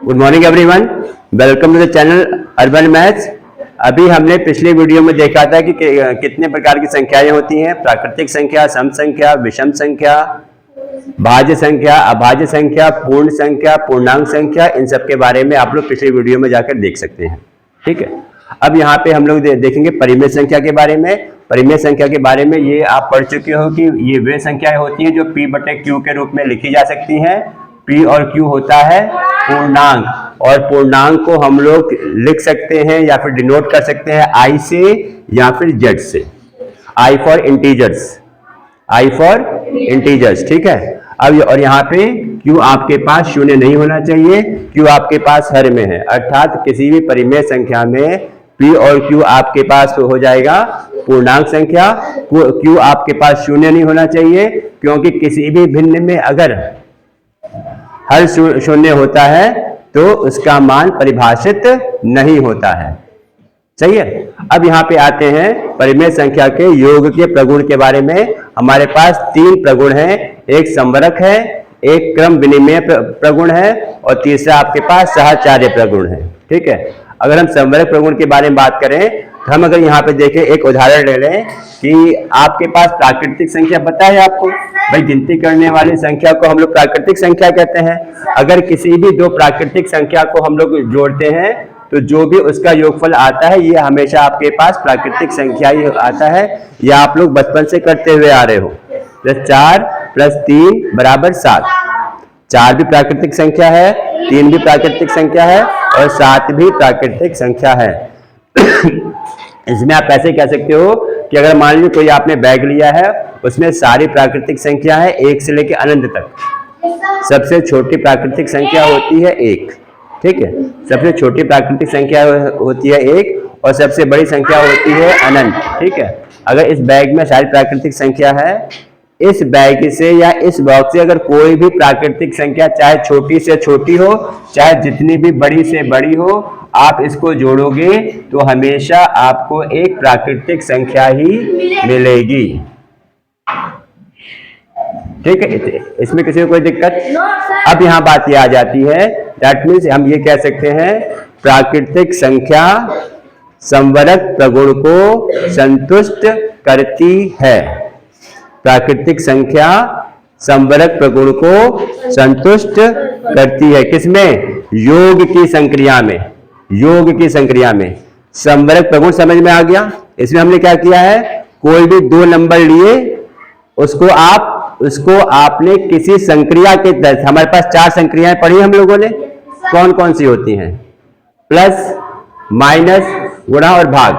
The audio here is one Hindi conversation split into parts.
Good morning everyone, welcome to the channel urban maths. अभी हमने पिछले वीडियो में देखा था कि कितने प्रकार की संख्याएं होती हैं। प्राकृतिक संख्या, सम संख्या, विषम संख्या, भाज्य संख्या, अभाज्य संख्या, पूर्ण संख्या, पूर्णांक संख्या, इन सब के बारे में आप लोग पिछले वीडियो में जाकर देख सकते हैं। ठीक है, अब यहाँ पे हम लोग देखेंगे परिमेय संख्या के बारे में। परिमेय संख्या के बारे में ये आप पढ़ चुके हो कि ये वे संख्याएं होती हैं जो P बटे Q के रूप में लिखी जा सकती हैं। P और Q होता है पूर्णांक, और पूर्णांक को हम लोग लिख सकते हैं या फिर डिनोट कर सकते हैं I से या फिर Z से। I for integers, I for integers. ठीक है, अब और यहाँ पे Q आपके पास शून्य नहीं होना चाहिए, Q आपके पास हर में है, अर्थात किसी भी परिमेय संख्या में P और Q आपके पास हो जाएगा पूर्णांक संख्या। Q आपके पास शून्य नहीं होना चाहिए, क्योंकि किसी भी भिन्न में अगर हर शून्य होता है तो उसका मान परिभाषित नहीं होता है। सही है, अब यहाँ पे आते हैं परिमेय संख्या के योग के प्रगुण के बारे में। हमारे पास तीन प्रगुण हैं, एक संवरक है, एक क्रम विनिमय प्रगुण है, और तीसरा आपके पास सहचार्य प्रगुण है। ठीक है, अगर हम संवरक प्रगुण के बारे में बात करें तो हम अगर यहाँ पे देखें, एक उदाहरण ले लें कि आपके पास प्राकृतिक संख्या पता है आपको, भाई गिनती करने वाली संख्या को हम लोग प्राकृतिक संख्या कहते हैं। अगर किसी भी दो प्राकृतिक संख्या को हम लोग जोड़ते हैं तो जो भी उसका योगफल आता है ये हमेशा आपके पास प्राकृतिक संख्या ही आता है। ये आप लोग बचपन से करते हुए आ रहे हो। 4 + 3 = 7। 4 भी प्राकृतिक संख्या है, 3 भी प्राकृतिक संख्या है, और 7 भी प्राकृतिक संख्या है। इसमें आप ऐसे कह सकते हो कि अगर मान लीजिए कोई आपने बैग लिया है, उसमें सारी प्राकृतिक संख्या है 1 से लेकर अनंत तक। सबसे छोटी प्राकृतिक संख्या होती है 1। ठीक है, सबसे छोटी प्राकृतिक संख्या होती है 1, और सबसे बड़ी संख्या होती है अनंत। ठीक है, अगर इस बैग में सारी प्राकृतिक संख्या है, इस बैग से या इस बॉक्स से अगर कोई भी प्राकृतिक संख्या चाहे छोटी से छोटी हो, चाहे जितनी भी बड़ी से बड़ी हो, आप इसको जोड़ोगे तो हमेशा आपको एक प्राकृतिक संख्या ही मिलेगी। ठीक है, इसमें किसी को कोई दिक्कत? अब यहाँ बात ये आ जाती है, दैट मीन्स हम ये कह सकते हैं प्राकृतिक संख्या संवरक प्रगुण को संतुष्ट करती है। प्राकृतिक संख्या संवरक प्रगुण को संतुष्ट करती है। किसमें? योग की संक्रिया में। योग की संक्रिया में संवरक प्रगुण समझ में आ गया। इसमें हमने क्या किया है, कोई भी दो नंबर लिए, उसको आपने किसी संक्रिया के तहत, हमारे पास 4 संक्रियाएं पढ़ी हम लोगों ने, कौन कौन सी होती हैं? प्लस, माइनस, गुणा और भाग।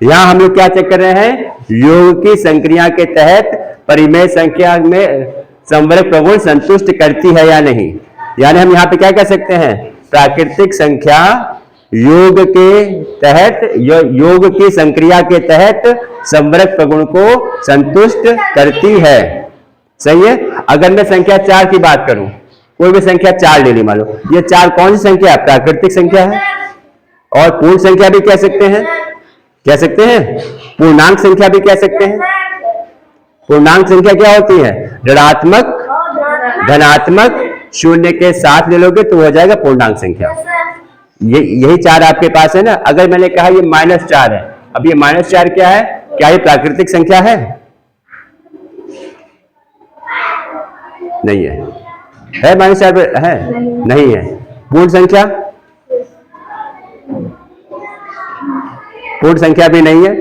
यहां हम लोग क्या चेक कर रहे हैं, योग की संक्रिया के तहत परिमेय संख्या में संवरक प्रगुण संतुष्ट करती है या नहीं। यानी हम यहाँ पे क्या कह सकते हैं, प्राकृतिक संख्या योग के तहत, योग की संक्रिया के तहत संवरक प्रगुण को संतुष्ट करती है। सही है। अगर मैं संख्या 4 की बात करूं, कोई भी संख्या 4 ले ली, मान लो ये 4 कौन सी संख्या है? प्राकृतिक संख्या है। और पूर्ण संख्या भी कह सकते हैं, कह सकते हैं, पूर्णांक संख्या भी कह सकते हैं। पूर्णांक संख्या क्या होती है? ऋणात्मक, धनात्मक, शून्य के साथ ले लोगे तो हो जाएगा पूर्णांक संख्या। यही 4 आपके पास है ना। अगर मैंने कहा ये -4 है, अब ये -4 क्या है? क्या ये प्राकृतिक संख्या है? नहीं है। है -4 है? नहीं है। पूर्ण संख्या? पूर्ण संख्या भी नहीं है,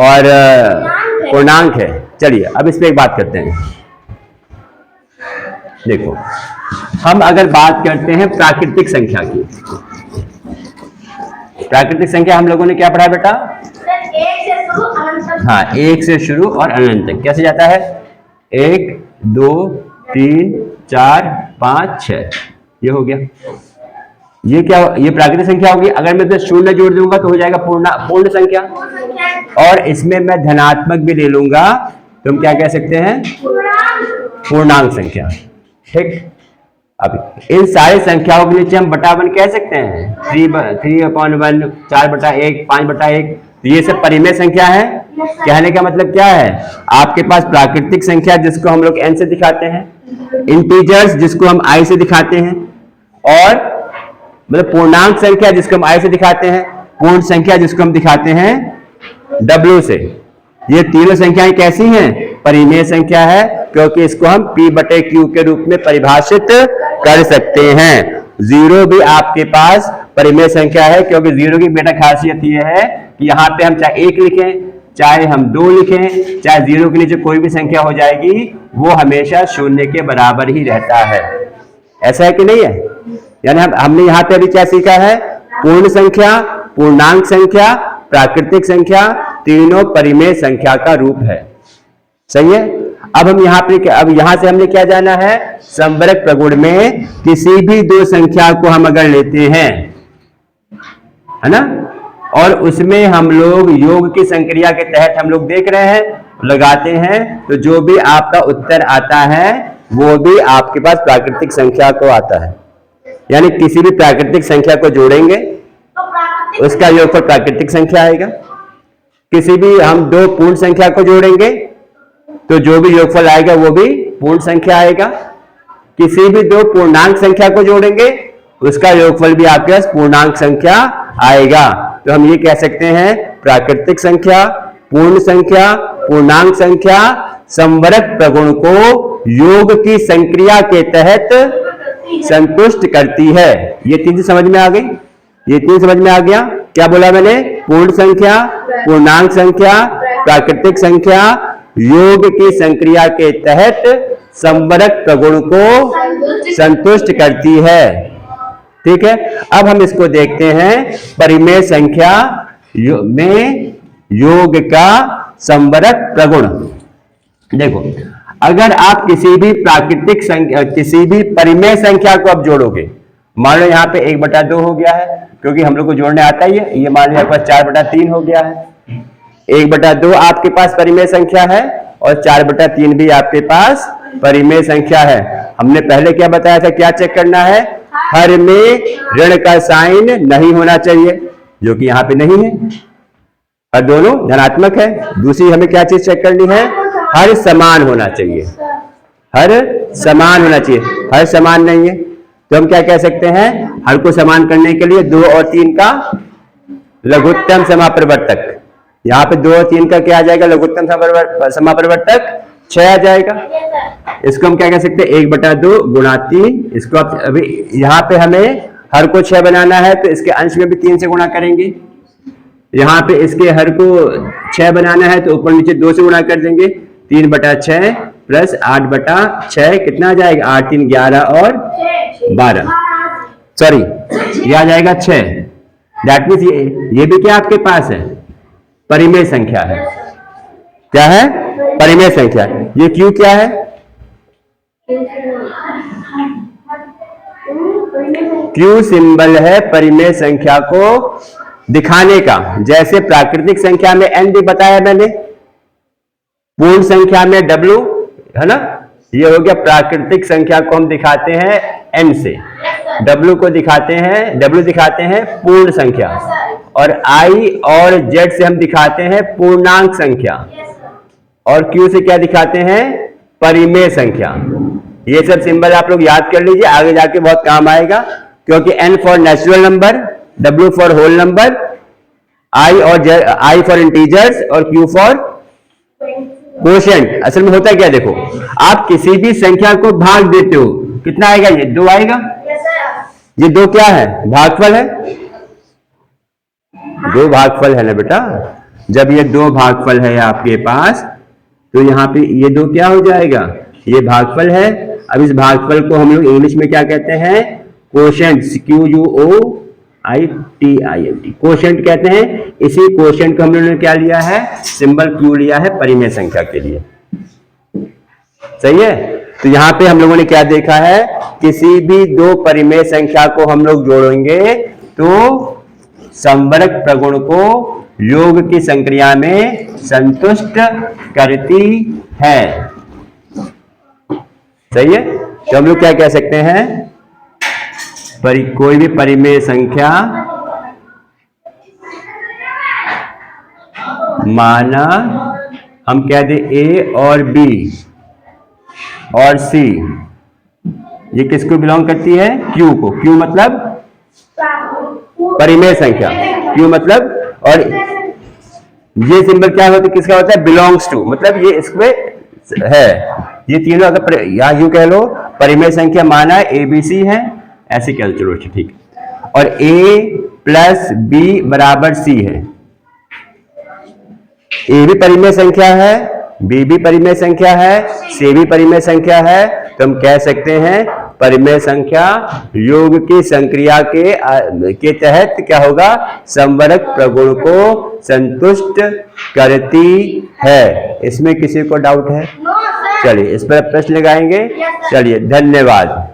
और पूर्णांक है। चलिए अब इस पे एक बात करते हैं। देखो, हम अगर बात करते हैं प्राकृतिक संख्या की, प्राकृतिक संख्या हम लोगों ने क्या पढ़ा बेटा? 1 से शुरू, अनंत तक। हाँ, 1 से शुरू और अनंत तक। कैसे जाता है? 1, 2, 3, 4, 5, 6, ये हो गया। ये क्या? ये प्राकृतिक संख्या होगी। अगर मैं 0 जोड़ दूंगा तो हो जाएगा पूर्ण संख्या, और इसमें मैं धनात्मक भी ले लूंगा तो हम क्या कह सकते हैं? पूर्णांक संख्या। ठीक, अब इन सारी संख्याओं के नीचे हम बटा 1 कह सकते हैं, 3/1, 4/1, 5/1। ये सब परिमेय संख्या है। कहने का मतलब क्या है, आपके पास प्राकृतिक संख्या जिसको हम लोग n से दिखाते हैं, इंटीजर्स जिसको हम i से दिखाते हैं, और मतलब पूर्णांक संख्या जिसको हम I से दिखाते हैं, पूर्ण संख्या जिसको हम दिखाते हैं W से। ये तीनों संख्याएं कैसी हैं? परिमेय संख्या है, क्योंकि इसको हम P बटे Q के रूप में परिभाषित कर सकते हैं। जीरो भी आपके पास परिमेय संख्या है, क्योंकि जीरो की बेटा खासियत यह है कि यहाँ पे हम चाहे 1 लिखें, चाहे हम 2 लिखें, चाहे जीरो के नीचे कोई भी संख्या हो जाएगी, वो हमेशा शून्य के बराबर ही रहता है। ऐसा है कि नहीं है? यानी हमने यहाँ पे अभी क्या सीखा है? पूर्ण संख्या, पूर्णांक संख्या, प्राकृतिक संख्या, तीनों परिमेय संख्या का रूप है। सही है। अब यहाँ से हमने क्या जाना है? संवरक प्रगुण में किसी भी दो संख्या को हम अगर लेते हैं, है ना, और उसमें हम लोग योग की संक्रिया के तहत हम लोग देख रहे हैं, लगाते हैं, तो जो भी आपका उत्तर आता है वो भी आपके पास प्राकृतिक संख्या को आता है। यानी किसी भी प्राकृतिक संख्या को जोड़ेंगे, उसका योगफल प्राकृतिक संख्या आएगा। किसी भी हम दो पूर्ण संख्या को जोड़ेंगे, तो जो भी योगफल आएगा वो भी पूर्ण संख्या आएगा। किसी भी दो पूर्णांक संख्या को जोड़ेंगे, उसका योगफल भी आपके पास पूर्णांक संख्या आएगा। तो हम ये कह सकते हैं प्राकृतिक संख्या, पूर्ण संख्या, पूर्णांक संख्या संवरक प्रगुण को योग की संक्रिया के तहत संतुष्ट करती है। ये तीन समझ में आ गई? ये तीन समझ में आ गया? क्या बोला मैंने? पूर्ण संख्या, पूर्णांक संख्या, प्राकृतिक संख्या योग की संक्रिया के तहत संवरक प्रगुण को संतुष्ट करती है। ठीक है। अब हम इसको देखते हैं परिमेय संख्या में योग का संवरक प्रगुण। देखो, अगर आप किसी भी प्राकृतिक संख्या, किसी भी परिमेय संख्या को आप जोड़ोगे, मान लो यहाँ पे 1/2 हो गया है, क्योंकि हम लोग को जोड़ने आता ही है। ये मान लो आपका 4/3 हो गया है। 1/2 आपके पास परिमेय संख्या है और 4/3 भी आपके पास परिमेय संख्या है। हमने पहले क्या बताया था? क्या चेक करना है? हर में ऋण का साइन नहीं होना चाहिए, जो कि यहाँ पे नहीं है, और दोनों धनात्मक है। दूसरी हमें क्या चीज चेक करनी है? हर समान होना चाहिए। हर समान होना चाहिए। हर समान नहीं है तो हम क्या कह सकते हैं? हर को समान करने के लिए 2 और 3 का लघुत्तम समापरिवर्तक। यहाँ पे 2 और 3 का क्या आ जाएगा? लघुत्तम समापरिवर्तक 6 आ जाएगा। इसको हम क्या कह सकते हैं? 1/2 गुणा 3। इसको आप अभी यहाँ पे हमें हर को 6 बनाना है, तो इसके अंश में भी 3 से गुणा करेंगे। यहाँ पे इसके हर को 6 बनाना है, तो ऊपर नीचे 2 से गुणा कर देंगे। 3/6 प्लस 8/6 कितना आ जाएगा? 8 3 11 और 12, सॉरी ये आ जाएगा 6। दैट मीन्स ये भी क्या आपके पास है? परिमेय संख्या है। क्या है? परिमेय संख्या। ये क्यू क्या है? क्यू सिंबल है परिमेय संख्या को दिखाने का। जैसे प्राकृतिक संख्या में n भी बताया मैंने, पूर्ण संख्या में w, है ना। ये हो गया प्राकृतिक संख्या को हम दिखाते हैं n से, w को दिखाते हैं पूर्ण संख्या, और i और z से हम दिखाते हैं पूर्णांक संख्या, और q से क्या दिखाते हैं? परिमेय संख्या। ये सब सिंबल आप लोग याद कर लीजिए, आगे जाके बहुत काम आएगा। क्योंकि n for natural number, w for whole number, i for integers और q फॉर कोशेंट। असल में होता क्या? देखो, आप किसी भी संख्या को भाग देते हो, कितना आएगा? ये 2 आएगा। ये 2 क्या है? भागफल है। 2 भागफल है ना बेटा। जब ये 2 भागफल है आपके पास, तो यहाँ पे ये 2 क्या हो जाएगा? ये भागफल है। अब इस भागफल को हम लोग इंग्लिश में क्या कहते हैं? कोशेंट, QUOINT, कोशेंट कहते हैं। इसी कोशेंट को हम लोगों ने क्या लिया है? सिंबल Q लिया है परिमेय संख्या के लिए। सही है। तो यहाँ पे हम लोगों ने क्या देखा है? किसी भी 2 परिमेय संख्या को हम लोग जोड़ेंगे तो संवरक प्रगुण को योग की संक्रिया में संतुष्ट करती है। सही है। तो हम लोग क्या कह सकते हैं? कोई भी परिमेय संख्या माना हम कह दें A और B और C, ये किसको बिलोंग करती है? Q को। Q मतलब परिमेय संख्या। क्यों मतलब, और ये सिंबल क्या होता है, किसका होता है, बिलोंग्स टू, मतलब ये इसमें है। ये तीनों अगर या यूं कह लो परिमेय संख्या माना है ABC है, ऐसे कह लो, चलो ठीक। और A प्लस B बराबर C है। A भी परिमेय संख्या है, B भी परिमेय संख्या है, C भी परिमेय संख्या है, तो हम कह सकते हैं परिमेय संख्या योग की संक्रिया के तहत क्या होगा, समवर्ग प्रगुण को संतुष्ट करती है। इसमें किसी को डाउट है? चलिए इस पर प्रश्न लगाएंगे। चलिए धन्यवाद।